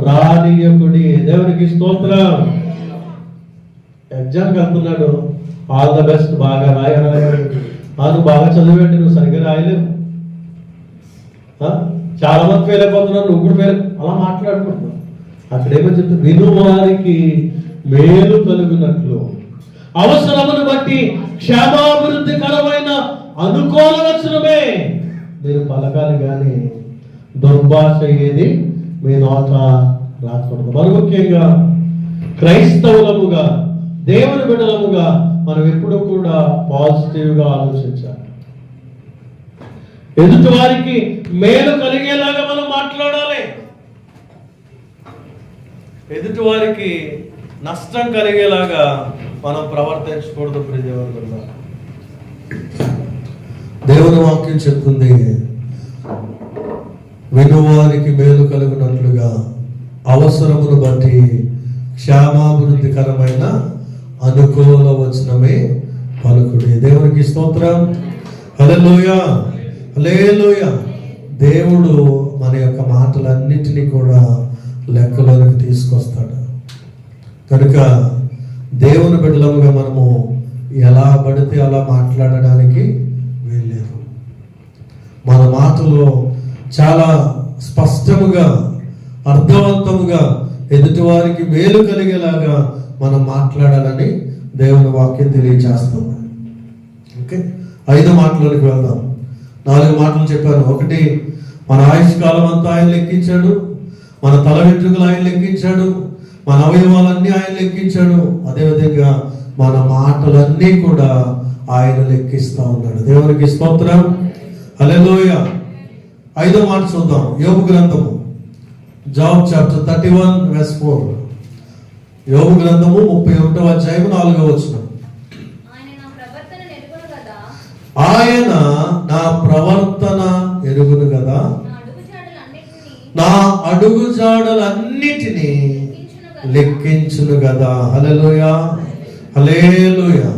రానియకుడి. దేవునికి స్తోత్రం. ఎగ్జామ్కి వెళ్తున్నాడు, ఆల్ ద బెస్ట్, బాగా రాయాలి, నువ్వు బాగా చదివేంటి, నువ్వు సరిగ్గా రాయలేవు, చాలా మంది ఫెయిల్ అయిపోతున్నావు, నువ్వు కూడా ఫెయిల్, అలా మాట్లాడుకుంటున్నావు. అక్కడేమో చెప్తా, వినువారికి మేలు కలుగునట్లు అవసరమును బట్టి క్షేమాభివృద్ధికరమైన అనుకూల వచనమే మీరు పలకాలి, కానీ దుర్భాష ఏది మీ నోట రాకూడదు. మరి ముఖ్యంగా క్రైస్తవులముగా, దేవుని బిడ్డలముగా మనం ఎప్పుడూ కూడా పాజిటివ్గా ఆలోచించాలి. ఎదుటి వారికి మేలు కలిగేలాగా మనం మాట్లాడాలి. ఎదుటి వారికి నష్టం కలిగేలాగా మనం ప్రవర్తించకూడదు. దేవుని వాక్యం చెప్తుంది, వినువారికి మేలు కలుగునట్లుగా అవసరమును బట్టి క్షేమాభివృద్ధికరమైన అనుకూల వచనమే పలుకుడి. దేవునికి స్తోత్రం. హల్లెలూయా, హల్లెలూయా. దేవుడు మన యొక్క మాటలన్నిటినీ కూడా లెక్కలోనికి తీసుకొస్తాడు. కనుక దేవుని బిడ్డలముగా మనము ఎలా పడితే అలా మాట్లాడడానికి వీల్లేదు. మన మాటలో చాలా స్పష్టముగా, అర్థవంతముగా, ఎదుటివారికి మేలు కలిగేలాగా మనం మాట్లాడాలని దేవుని వాక్యం తెలియజేస్తాం. ఓకే, 5 మాటలోనికి వెళ్దాం. 4 మాటలు చెప్పాను. 1, మన ఆయుష్కాలం అంతా ఆయన లెక్కించాడు, మన తల వెంట్రుకలు ఆయన లెక్కించాడు, మన అవయవాలన్నీ ఆయన లెక్కించాడు. అదేవిధంగా మన మాటలన్నీ కూడా ఆయన లెక్కిస్తా ఉన్నాడు. దేవునికి స్తోత్రం. హల్లెలూయా. 5వ మాట చూద్దాం. యోబు గ్రంథము, జాబ్ చాప్టర్ 31:4. యోబు గ్రంథము 31వ అధ్యాయం 4వ వచనం. ఆయన నా ప్రవర్తన ఎరుగును కదా, నా అడుగుజాడలన్నిటినీ లెక్కించును కదా. హల్లెలూయా, హల్లెలూయా.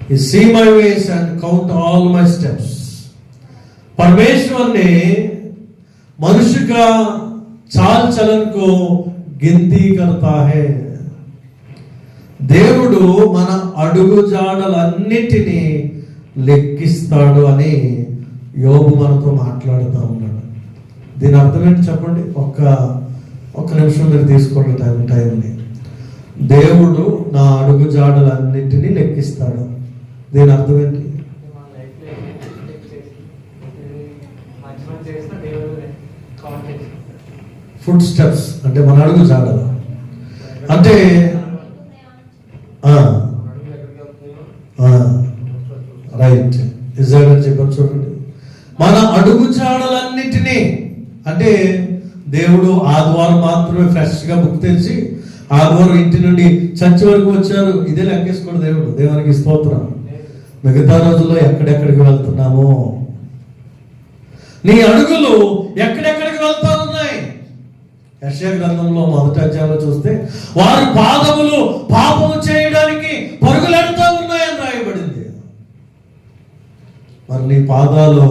You see my ways and count all my steps. परमेश्वर ने मनुष्य का चाल चलन को गिनती करता है. దేవుడు మన అడుగుజాడలన్నిటినీ లెక్కిస్తాడు అని యోబు మనతో మాట్లాడుతూ ఉన్నాడు. దీని అర్థం ఏంటి చెప్పండి? ఒక్క నిమిషం మీరు తీసుకోండి టైంని. దేవుడు నా అడుగుజాడలన్నిటినీ లెక్కిస్తాడు. దీని అర్థం ఏంటి? ఫుడ్ స్టెప్స్ అంటే మన అడుగుజాడలు అంటే రైట్ ఇజ్రాయెల్ అని చెప్పారు చూడండి. మన అడుగుజాడలన్నిటినీ అంటే దేవుడు ఆదివారం మాత్రమే ఫ్రెష్ గా బుక్ తెచ్చి ఆదివారం ఇంటి నుండి చర్చి వరకు వచ్చారు ఇదే లెక్కేసుకోండి. దేవునికి స్తోత్రం. మిగతా రోజుల్లో ఎక్కడెక్కడికి వెళ్తున్నామో, నీ అడుగులు ఎక్కడెక్కడికి వెళ్తా ఉన్నాయి. యెషయా గ్రంథంలో 1వ అధ్యాయంలో చూస్తే వారి పాదములు పాపము చేయడానికి పరుగులెడుతూ ఉన్నాయని రాయబడింది. మరి నీ పాదాలు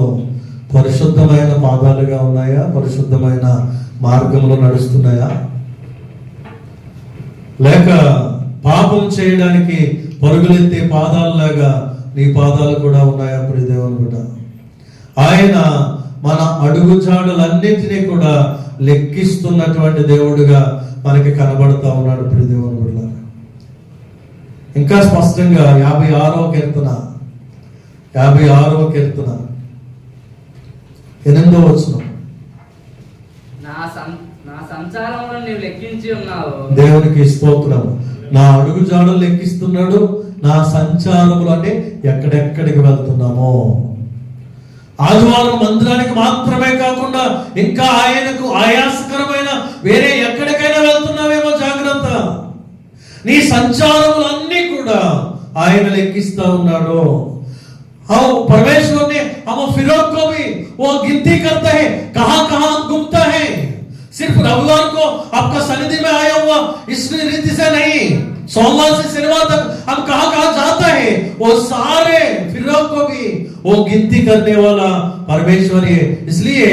పరిశుద్ధమైన పాదాలుగా ఉన్నాయా? పరిశుద్ధమైన మార్గంలో నడుస్తున్నాయా? లేక పాపం చేయడానికి పరుగులెత్తే పాదాలలాగా నీ పాదాలు కూడా ఉన్నాయా? ప్రియదేవుని కూడా ఆయన మన అడుగుజాడలన్నింటినీ కూడా లెక్కిస్తున్నటువంటి దేవుడుగా మనకి కనబడతా ఉన్నాడు. ప్రియదేవుని కూడా ఇంకా స్పష్టంగా 56వ కీర్తన 8వ వచనం. నా సంచారములను నీవు లెక్కించి ఉన్నావు. దేవునికి స్తోత్రం. నా అడుగుజాడలు లెక్కిస్తున్నాడు. నా సంచారములు అంటే ఎక్కడెక్కడికి వెళ్తున్నామో, ఆదివారం మందిరానికి మాత్రమే కాకుండా ఇంకా ఆయనకు ఆయాసకరమైన వేరే ఎక్కడికైనా వెళ్తున్నావేమో జాగ్రత్త. నీ సంచారములన్నీ కూడా ఆయన లెక్కిస్తా ఉన్నాడు. परमेश्वर ने हम फिरौन को भी वो गिनती करता है, कहां कहां घूमता है. सिर्फ रविवार को आपका सन्निधि में आया हुआ इस रीति से नहीं, सोमवार से शनिवार तक हम कहां कहां जाता है, वो सारे फिरौन को भी वो गिनती करने वाला परमेश्वर है. इसलिए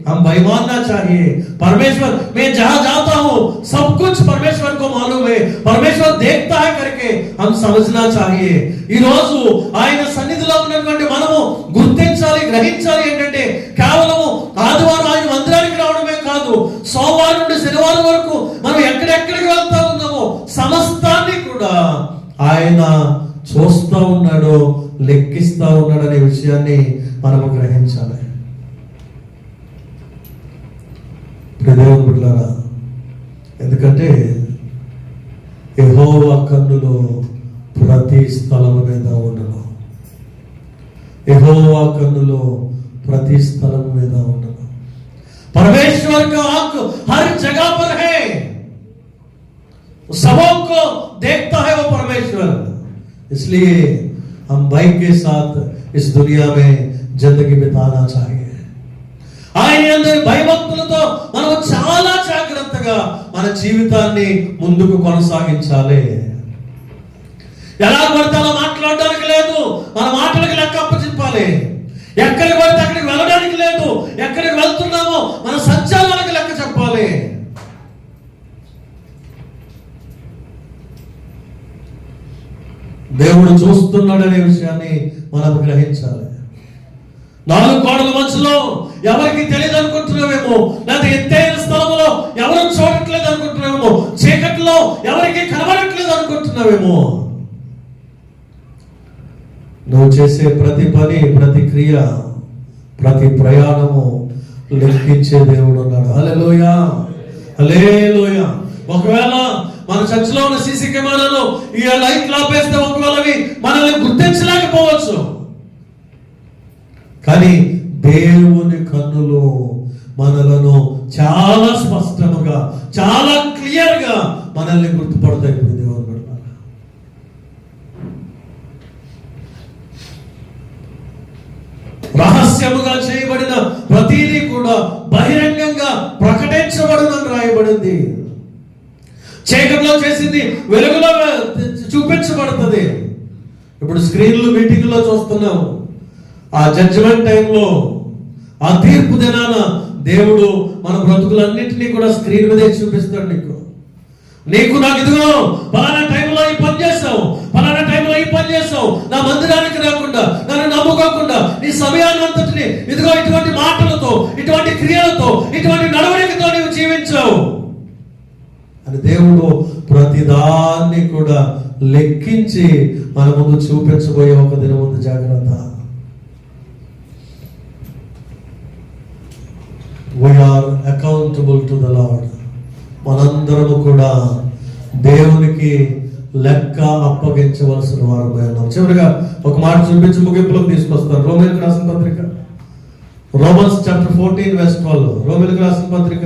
हम भाई मानना चाहिए. परमेश्वर मैं जहां जाता हूं सब कुछ परमेश्वर को मालूम है, परमेश्वर देखता है करके हम समझना चाहिए. ఈ రోజు ఆయన సన్నిధిలో ఉన్నటువంటి మనము గుర్తించాలి, గ్రహించాలి ఏంటంటే కేవలం ఆదివారం ఆయన మందిరానికి రావడమే కాదు, సోమవారం నుండి శనివారం వరకు మనం ఎక్కడెక్కడికి వెళ్తా ఉన్నామో సమస్తాన్ని కూడా ఆయన చూస్తూ ఉన్నాడు, లెక్కిస్తూ ఉన్నాడు అనే విషయాన్ని మనము గ్రహించాలి. దేవుని బిడ్డలారా, ఎందుకంటే యెహోవా కన్నులు ప్రతి స్థలము మీద ఉండను. యెహోవా కన్నులు ప్రతి స్థలము మీద ఉండను. परमेश्वर का आंख हर जगह पर है, सबों को देखता है वो परमेश्वर. इसलिए हम भाई के साथ इस दुनिया में जिंदगी बिताना चाहिए. ఆయన అందరి భయభక్తులతో మనం చాలా జాగ్రత్తగా మన జీవితాన్ని ముందుకు కొనసాగించాలి. ఎలా పడితే అలా మాట్లాడడానికి లేదు, మన మాటలకు లెక్క అప్పచెప్పాలి. ఎక్కడికి పడితే అక్కడికి వెళ్ళడానికి లేదు, ఎక్కడికి వెళ్తున్నామో మన సంచారాలకు లెక్క చెప్పాలి. దేవుడు చూస్తున్నాడనే విషయాన్ని మనం గ్రహించాలి. 4 గోడల మధ్యలో ఎవరికి తెలియదు అనుకుంటున్నావేమో, లేదా ఎత్తైన స్థలంలో ఎవరు చూడట్లేదు అనుకుంటున్నావేమో, చీకట్లో ఎవరికి కనబడట్లేదు అనుకుంటున్నావేమో. నువ్వు చేసే ప్రతి పని, ప్రతి క్రియ, ప్రతి ప్రయాణము లెక్కించే దేవుడు ఉన్నాడు. హల్లెలూయా, హల్లెలూయా. ఒకవేళ మన చర్చిలో ఉన్న సీసీ కెమెరాలో ఈ లైట్లు ఆపేస్తే ఒకవేళ మనల్ని గుర్తించలేకపోవచ్చు, కానీ దేవుని కన్నులు మనలను చాలా స్పష్టంగా, చాలా క్లియర్ గా మనల్ని గుర్తుపడతాయి. దేవుని రహస్యముగా చేయబడిన ప్రతిదీ కూడా బహిరంగంగా ప్రకటించబడునని రాయబడింది. చీకటిలో చేసింది వెలుగులో చూపించబడుతుంది. ఇప్పుడు స్క్రీన్లు మీటింగ్లో చూస్తున్నాం. ఆ జడ్జిమెంట్ టైంలో, ఆ తీర్పు దినాన దేవుడు మన బ్రతుకులన్నింటినీ కూడా స్క్రీన్ మీదే చూపిస్తాడు. నీకు నాకు ఇదిగో పలానా టైంలో ఈ పని చేస్తావు, పలానా టైంలో ఈ పని చేస్తావు, నా మందిరానికి రాకుండా, నన్ను నమ్ముకోకుండా, నీ సమయాన్ని అంతటిని ఇదిగో ఇటువంటి మాటలతో, ఇటువంటి క్రియలతో, ఇటువంటి నడవడికతో నీవు జీవించావు అని దేవుడు ప్రతిదాన్ని కూడా లెక్కించి మన ముందు చూపించబోయే ఒక దినం ఉంది. జాగ్రత్త. We are accountable to the Lord. మనందరము కూడా దేవునికి లెక్క అప్పగించవలసిన వారమై ఉన్నాం. చివరిగా ఒక మాట చూపించి ముగింపులోకి తీసుకొస్తాను. రోమీయులకు రాసిన పత్రిక, రోమన్స్ చాప్టర్ 14:12. రోమీయులకు రాసిన పత్రిక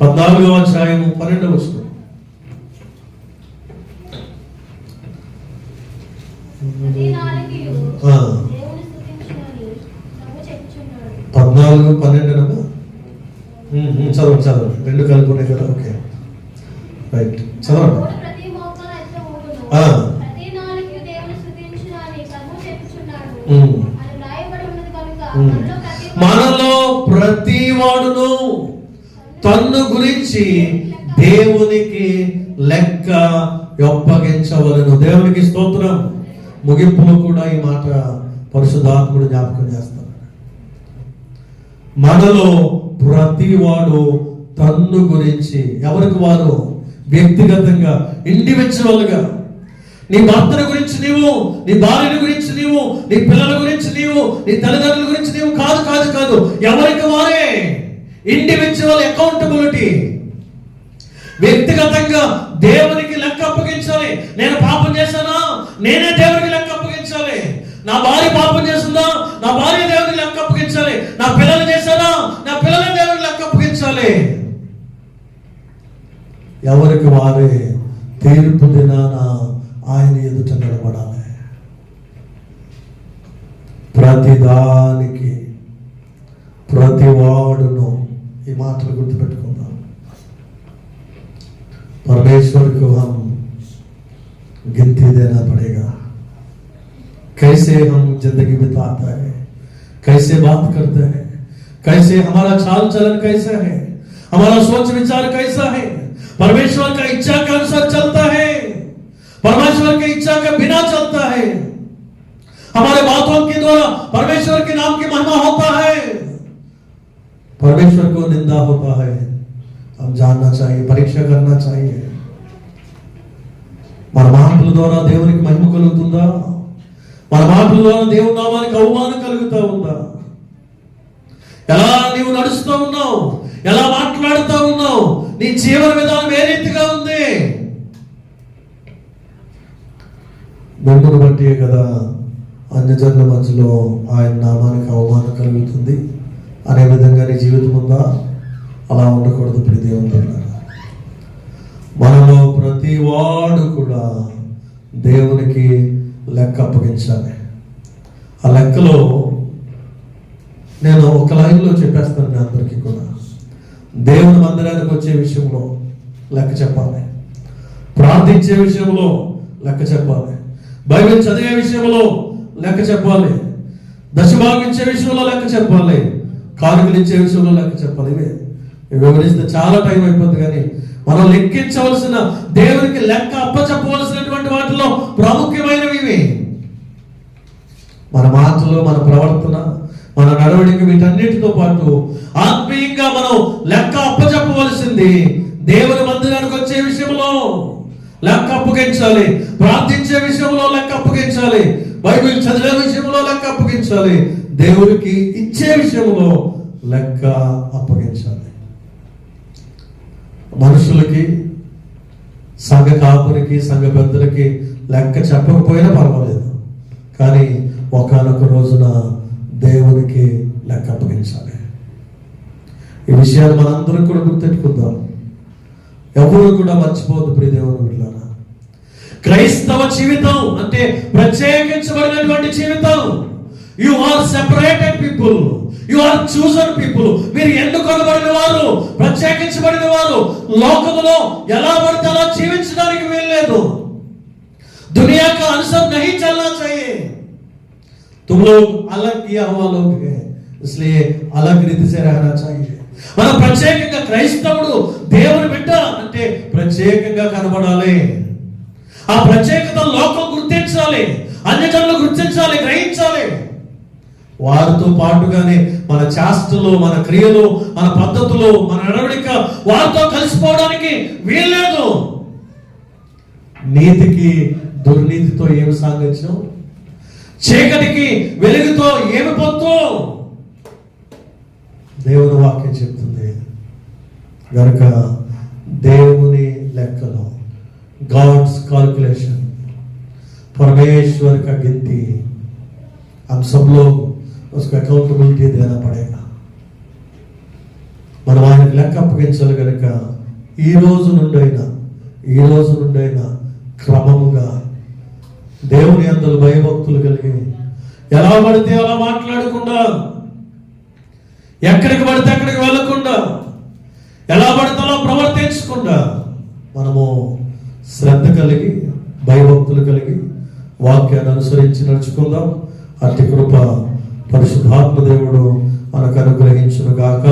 14వ అధ్యాయము 12వ వచనం. 14:12 చదవండి. రెండు కలుపునే కదా. ఓకే, రైట్, చదవండి. మనలో ప్రతి వాడును తన్ను గురించి దేవునికి లెక్క అప్పగించవలెను. దేవునికి స్తోత్రం. ముగింపులో కూడా ఈ మాట పరిశుద్ధాత్ముడు జ్ఞాపకం చేస్తాడు. మనలో ప్రతి వాడు తన్ను గురించి, ఎవరికి వారు వ్యక్తిగతంగా, ఇండివిజువల్ గా, నీ భర్తల గురించి నీవు, నీ భార్యల గురించి నీవు, నీ పిల్లల గురించి నీవు, నీ తల్లిదండ్రుల గురించి నీవు కాదు కాదు కాదు ఎవరికి వారే ఇండివిజువల్ అకౌంటబిలిటీ. వ్యక్తిగతంగా దేవునికి లెక్క అప్పగించాలి. నేను పాపం చేశానా, నేనే దేవునికి లెక్క అప్పగించాలి. నా భార్య పాపం చేస్తుందా, నా భార్య దేవునికి లెక్క అప్పగించాలి. నా పిల్లలు చేశానా, నా పిల్లల దేవునికి లెక్క అప్పగించాలి. ఎవరికి వారే తీర్పు దినాన ఆయన ఎదుట నిలబడాలి. ప్రతిదానికి ప్రతి వాడును. ఈ మాటలు గుర్తుపెట్టుకుందాం. परमेश्वर को हम गिनती देना पड़ेगा. कैसे हम जिंदगी बिताते हैं, कैसे बात करते हैं, कैसे हमारा चाल चलन कैसा है, हमारा सोच विचार कैसा है, परमेश्वर का इच्छा के अनुसार चलता है, परमेश्वर की इच्छा के बिना चलता है, हमारे बातों के द्वारा परमेश्वर के नाम की महिमा होता है, परमेश्वर को निंदा होता है. हम जानना चाहिए, పరీక్ష करना चाहिए. మన మాటల ద్వారా దేవునికి మహిమ కలుగుతుందా? మన మాటల ద్వారా దేవుని నామానికి అవమానం కలుగుతా ఉందా? ఎలా నీవు నడుస్తూ ఉన్నావు, ఎలా మాట్లాడుతూ ఉన్నావు, నీ జీవన విధానం ఏ రీతిగా ఉంది? మిమ్మల్ని బట్టి కదా అన్యజనుల మధ్యలో ఆయన నామానికి అవమానం కలుగుతుంది అనే విధంగా నీ జీవితం ఉందా? అలా ఉండకూడదు. ప్రియ దేవుని, మనలో ప్రతి వాడు కూడా దేవునికి లెక్క అప్పగించాలి. ఆ లెక్కలో నేను ఒక లైన్లో చెప్పేస్తాను మీ అందరికీ కూడా. దేవుని మందిరానికి వచ్చే విషయంలో లెక్క చెప్పాలి, ప్రార్థించే విషయంలో లెక్క చెప్పాలి, బైబిల్ చదివే విషయంలో లెక్క చెప్పాలి, దశభాగం ఇచ్చే విషయంలో లెక్క చెప్పాలి, కానుకలు ఇచ్చే విషయంలో లెక్క చెప్పాలి. ఇవే వివరిస్తే చాలా టైం అయిపోతుంది. కానీ మనం లెక్కించవలసిన, దేవునికి లెక్క అప్పచెప్పవలసినటువంటి వాటిలో ప్రాముఖ్యమైనవి ఇవి. మన మాటలు, మన ప్రవర్తన, మన నడవడిక, వీటన్నిటితో పాటు ఆత్మీయంగా మనం లెక్క అప్పచెప్పవలసింది దేవుని మందిరానికి వచ్చే విషయంలో లెక్క అప్పగించాలి, ప్రార్థించే విషయంలో లెక్క అప్పగించాలి, బైబిల్ చదివే విషయంలో లెక్క అప్పగించాలి, దేవునికి ఇచ్చే విషయంలో లెక్క అప్పగించాలి. మనుషులకి, సంఘ కాపురికి, సంఘ పెద్దలకి లెక్క చెప్పకపోయినా పర్వాలేదు, కానీ ఒకానొక రోజున దేవునికి లెక్క అప్పగించాలి. ఈ విషయాలు మనందరం కూడా గుర్తెట్టుకుందాం. ఎవరు కూడా మర్చిపోదు. ప్రియ దేవుని బిడ్డలారా, క్రైస్తవ జీవితం అంటే ప్రత్యేకించబడినటువంటి జీవితం, you are separated people, you are chosen people. మీరు ఎన్నుకొనబడిన వారు, ప్రత్యేకించబడిన వారు. లోకములో ఎలా పడితే అలా జీవించడానికి వీల్లేదు. दुनिया का अनुसार नहीं चलना चाहिए. तुम लोग अलग किया हुआ लोग हैं, इसलिए अलग रीति से रहना चाहिए. మన ప్రత్యేకంగా క్రైస్తవుడు దేవుని బిడ్డ అంటే ప్రత్యేకంగా కనబడాలి. ఆ ప్రత్యేకత లోకం గుర్తించాలి, అన్యజనులు గుర్తించాలి, గ్రహించాలి. వారితో పాటుగానే మన చేష్టలు, మన క్రియలు, మన పద్ధతులు, మన నడవడిక వారితో కలిసిపోవడానికి వీల్లేదు. నీతికి దుర్నీతితో ఏమి సాంగత్యం, చీకటికి వెలుగుతో ఏమి పొత్తు? దేవుని వాక్యం చెప్తుంది. గనుక దేవుని లెక్కలో, గాడ్స్ कैलकुलेशन, परमेश्वर का गिनती, हम सब लोग उसको अकाउंटेबिलिटी देना पड़ेगा. మనం ఆయనకు లెక్క అప్పగించాలి. కనుక ఈ రోజు నుండైనా క్రమముగా దేవుని యందు భయభక్తులు కలిగి, ఎలా పడితే అలా మాట్లాడకుండా, ఎక్కడికి పడితే అక్కడికి వెళ్ళకుండా, ఎలా పడితే అలా ప్రవర్తించకుండా మనము శ్రద్ధ కలిగి, భయభక్తులు కలిగి వాక్యాన్ని అనుసరించి నడుచుకుందాం. అట్టి కృప పరిశుద్ధాత్మ దేవుడు మనకు అనుగ్రహించును గాక.